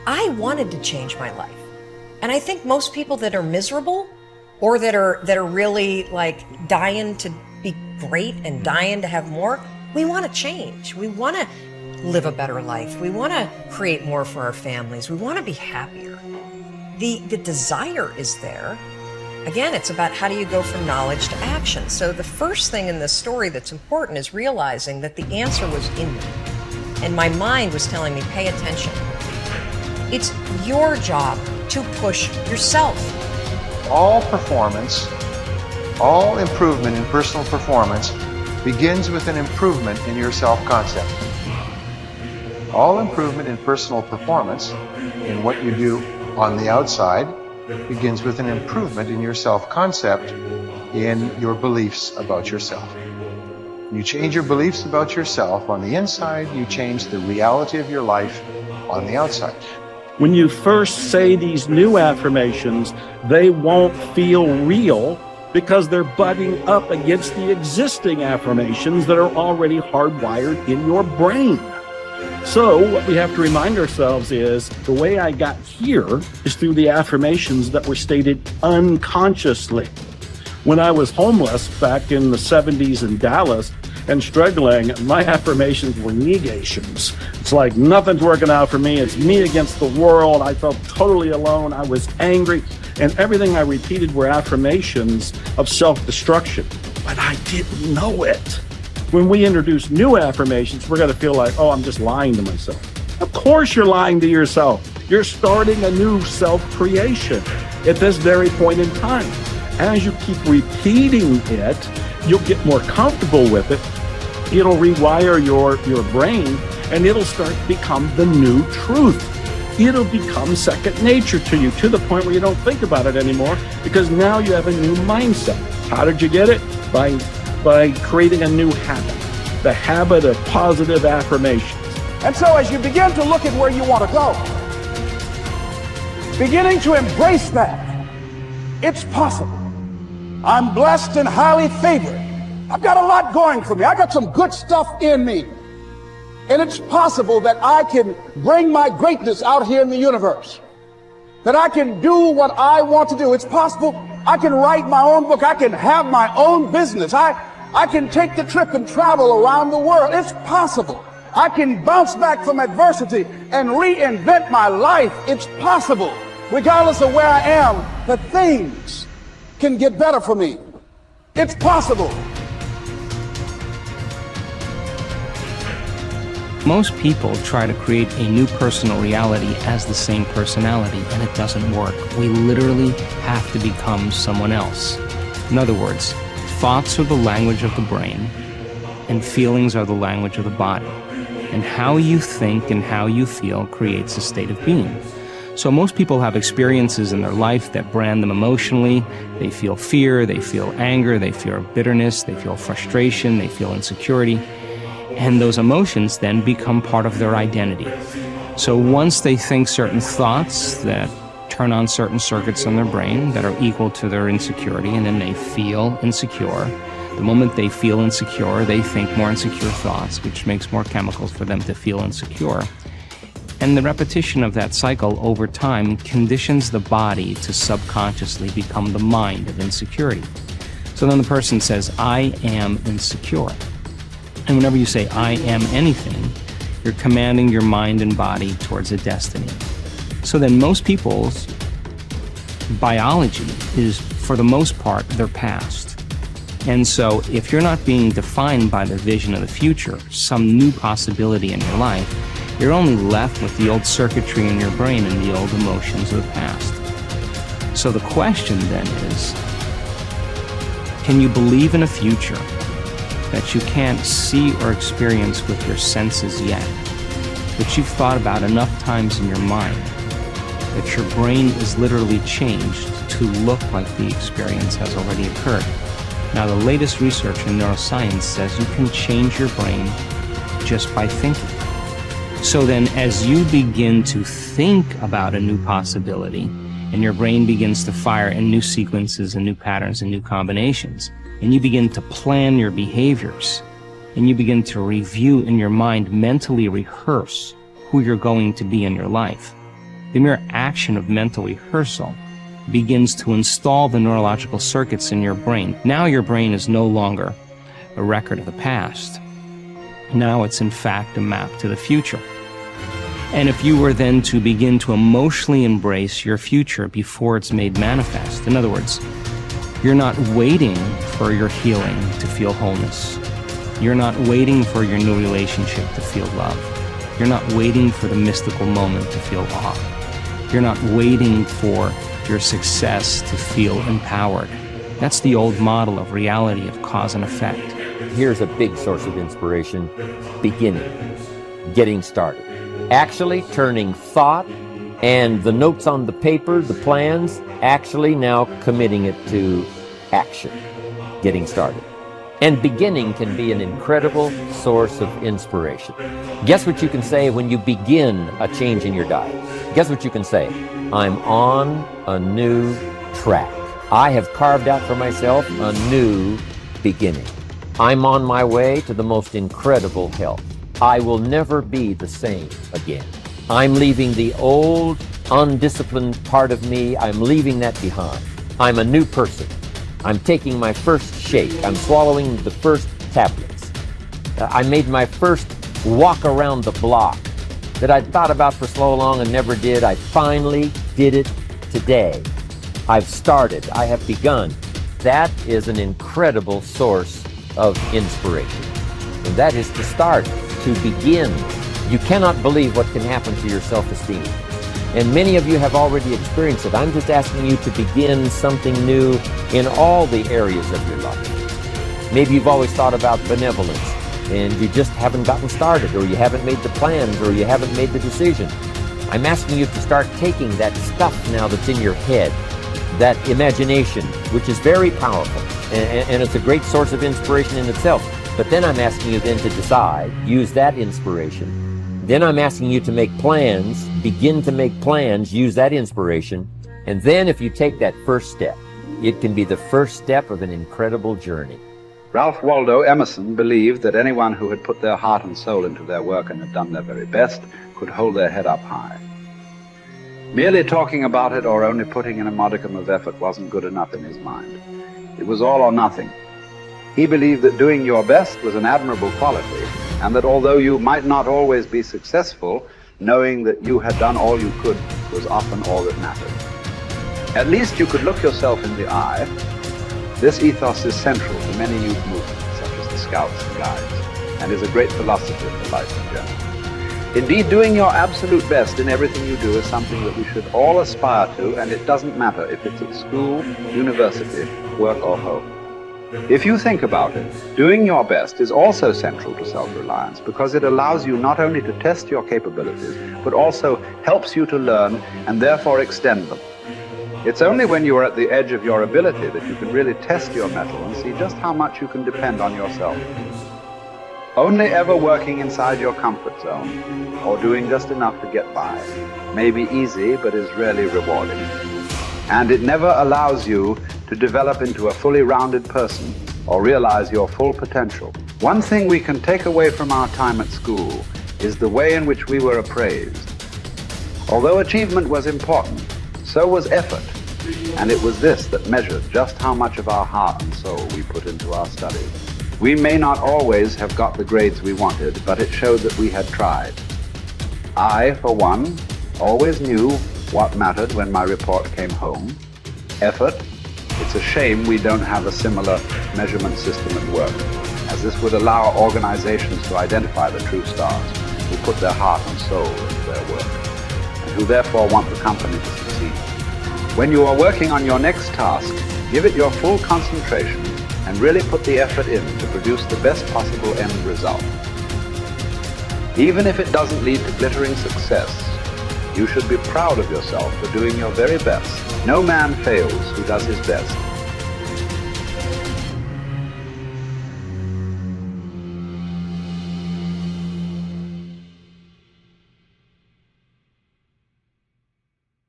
I wanted to change my life. And I think most people that are miserable or that are really like dying to be great and dying to have more, we want to change. We want to live a better life. We want to create more for our families. We want to be happier. The desire is there. Again, it's about how do you go from knowledge to action. So the first thing in this story that's important is realizing that the answer was in me. And my mind was telling me, pay attention. It's your job to push yourself. All performance, all improvement in personal performance begins with an improvement in your self-concept. All improvement in personal performance, in what you do on the outside, begins with an improvement in your self-concept, in your beliefs about yourself. You change your beliefs about yourself on the inside, you change the reality of your life on the outside. When you first say these new affirmations, they won't feel real because they're butting up against the existing affirmations that are already hardwired in your brain. So what we have to remind ourselves is the way I got here is through the affirmations that were stated unconsciously. When I was homeless back in the 70s in Dallas and struggling, my affirmations were negations. It's like nothing's working out for me. It's me against the world. I felt totally alone. I was angry. And everything I repeated were affirmations of self-destruction. But I didn't know it. When we introduce new affirmations, we're going to feel like, oh, I'm just lying to myself. Of course you're lying to yourself. You're starting a new self-creation at this very point in time. As you keep repeating it, you'll get more comfortable with it. It'll rewire your brain, and it'll start to become the new truth. It'll become second nature to you, to the point where you don't think about it anymore, because now you have a new mindset. How did you get it? By creating a new habit, the habit of positive affirmations. And so as you begin to look at where you want to go, beginning to embrace that, it's possible. I'm blessed and highly favored. I've got a lot going for me. I got some good stuff in me. And it's possible that I can bring my greatness out here in the universe. That I can do what I want to do. It's possible I can write my own book. I can have my own business. I can take the trip and travel around the world. It's possible. I can bounce back from adversity and reinvent my life. It's possible. Regardless of where I am, the things can get better for me. It's possible. Most people try to create a new personal reality as the same personality, and it doesn't work. We literally have to become someone else. In other words, thoughts are the language of the brain, and feelings are the language of the body. And how you think and how you feel creates a state of being. So most people have experiences in their life that brand them emotionally. They feel fear, they feel anger, they feel bitterness, they feel frustration, they feel insecurity. And those emotions then become part of their identity. So once they think certain thoughts that turn on certain circuits in their brain that are equal to their insecurity, and then they feel insecure. The moment they feel insecure, they think more insecure thoughts, which makes more chemicals for them to feel insecure. And the repetition of that cycle over time conditions the body to subconsciously become the mind of insecurity. So then the person says, I am insecure. And whenever you say, I am anything, you're commanding your mind and body towards a destiny. So then most people's biology is, for the most part, their past. And so if you're not being defined by the vision of the future, some new possibility in your life, you're only left with the old circuitry in your brain and the old emotions of the past. So the question then is, can you believe in a future that you can't see or experience with your senses yet, that you've thought about enough times in your mind, that your brain is literally changed to look like the experience has already occurred? Now, the latest research in neuroscience says you can change your brain just by thinking. So then, as you begin to think about a new possibility, and your brain begins to fire in new sequences and new patterns and new combinations, and you begin to plan your behaviors, and you begin to review in your mind, mentally rehearse who you're going to be in your life, The mere action of mental rehearsal begins to install the neurological circuits in your brain. Now your brain is no longer a record of the past. Now it's in fact a map to the future. And if you were then to begin to emotionally embrace your future before it's made manifest, in other words, you're not waiting for your healing to feel wholeness. You're not waiting for your new relationship to feel love. You're not waiting for the mystical moment to feel awe. You're not waiting for your success to feel empowered. That's the old model of reality of cause and effect. Here's a big source of inspiration: beginning, getting started. Actually turning thought and the notes on the paper, the plans, actually now committing it to action, getting started. And beginning can be an incredible source of inspiration. Guess what you can say when you begin a change in your diet? Guess what you can say? I'm on a new track. I have carved out for myself a new beginning. I'm on my way to the most incredible health. I will never be the same again. I'm leaving the old, undisciplined part of me. I'm leaving that behind. I'm a new person. I'm taking my first shake. I'm swallowing the first tablets. I made my first walk around the block that I'd thought about for so long and never did. I finally did it today. I've started. I have begun. That is an incredible source of inspiration. And that is to start, to begin. You cannot believe what can happen to your self-esteem. And many of you have already experienced it. I'm just asking you to begin something new in all the areas of your life. Maybe you've always thought about benevolence and you just haven't gotten started, or you haven't made the plans, or you haven't made the decision. I'm asking you to start taking that stuff now that's in your head, that imagination, which is very powerful, and it's a great source of inspiration in itself. But then I'm asking you then to decide, use that inspiration. Then I'm asking you to make plans, begin to make plans, use that inspiration. And then if you take that first step, it can be the first step of an incredible journey. Ralph Waldo Emerson believed that anyone who had put their heart and soul into their work and had done their very best could hold their head up high. Merely talking about it or only putting in a modicum of effort wasn't good enough in his mind. It was all or nothing. He believed that doing your best was an admirable quality, and that although you might not always be successful, knowing that you had done all you could was often all that mattered. At least you could look yourself in the eye. This ethos is central to many youth movements, such as the Scouts and Guides, and is a great philosophy for life in general. Indeed, doing your absolute best in everything you do is something that we should all aspire to, and it doesn't matter if it's at school, university, work, or home. If you think about it, doing your best is also central to self-reliance, because it allows you not only to test your capabilities, but also helps you to learn and therefore extend them. It's only when you are at the edge of your ability that you can really test your mettle and see just how much you can depend on yourself. Only ever working inside your comfort zone, or doing just enough to get by, may be easy but is rarely rewarding. And it never allows you to develop into a fully rounded person or realize your full potential. One thing we can take away from our time at school is the way in which we were appraised. Although achievement was important, so was effort, and it was this that measured just how much of our heart and soul we put into our studies. We may not always have got the grades we wanted, but it showed that we had tried. I, for one, always knew what mattered when my report came home. Effort. It's a shame we don't have a similar measurement system at work, as this would allow organizations to identify the true stars who put their heart and soul into their work, and who therefore want the company to succeed. When you are working on your next task, give it your full concentration and really put the effort in to produce the best possible end result. Even if it doesn't lead to glittering success, you should be proud of yourself for doing your very best. No man fails who does his best,